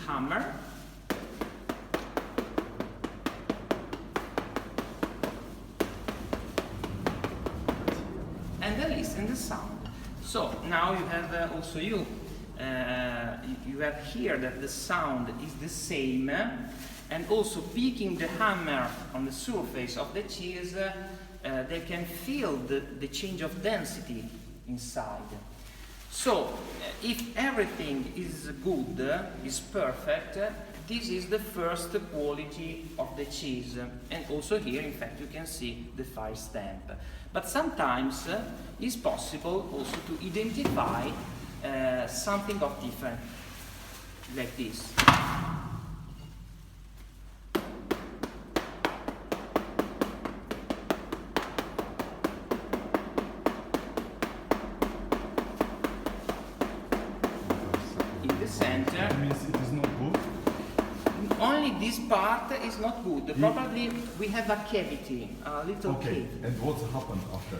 hammer. And then listen the sound. So now you have also you have here that the sound is the same, and also picking the hammer on the surface of the cheese, they can feel the change of density inside. So if everything is good, is perfect, this is the first quality of the cheese. And also here, in fact, you can see the fire stamp. But sometimes it's possible also to identify something of different, like this. In the center. That means it is not good? Only this part is not good. Probably we have a cavity, a little cave. And what happened after?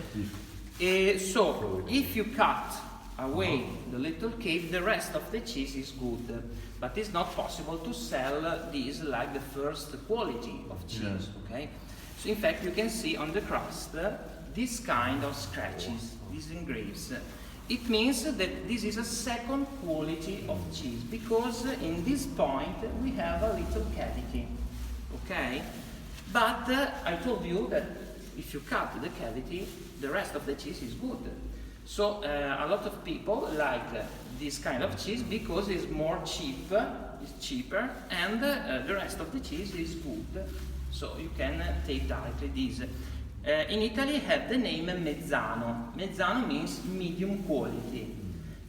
So, if you cut away the little cave, the rest of the cheese is good. But it's not possible to sell this like the first quality of cheese, okay? So in fact, you can see on the crust this kind of scratches, these engraves. It means that this is a second quality of cheese, because in this point we have a little cavity, okay? But I told you that if you cut the cavity, the rest of the cheese is good. So a lot of people like this kind of cheese because it's cheaper, and the rest of the cheese is good. So you can take directly this. In Italy have the name mezzano. Mezzano means medium quality.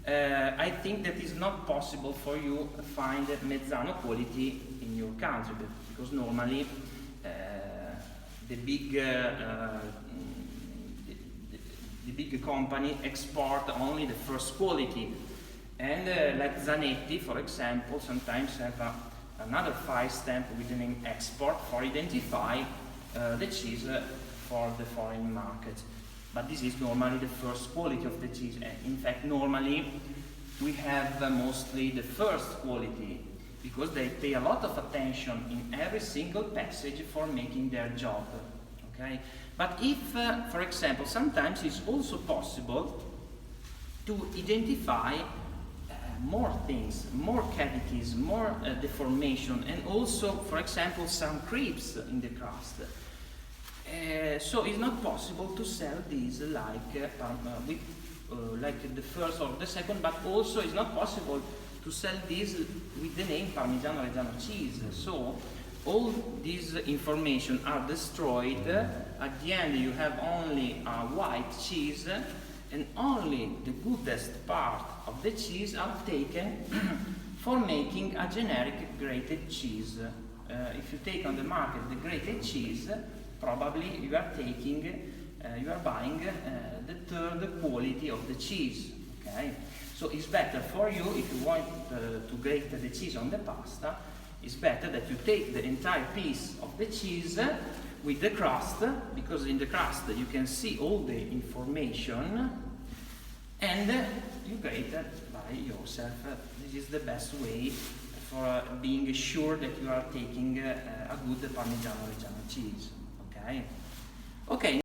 I think that is not possible for you to find mezzano quality in your country, because normally the big company export only the first quality. And like Zanetti, for example, sometimes have another fire stamp with the name export for identify the cheese for the foreign market. But this is normally the first quality of the cheese. And in fact, normally we have mostly the first quality, because they pay a lot of attention in every single passage for making their job. Okay? But if, for example, sometimes it's also possible to identify more things, more cavities, more deformation, and also, for example, some creeps in the crust. So it's not possible to sell these like like the first or the second, but also it's not possible to sell these with the name Parmigiano Reggiano cheese. So all these information are destroyed. At the end you have only a white cheese, and only the goodest part of the cheese are taken for making a generic grated cheese. If you take on the market the grated cheese, probably you are buying the third quality of the cheese. Okay, so it's better for you, if you want to grate the cheese on the pasta, it's better that you take the entire piece of the cheese with the crust, because in the crust you can see all the information, and you grate by yourself. This is the best way for being sure that you are taking a good Parmigiano Reggiano cheese. Okay.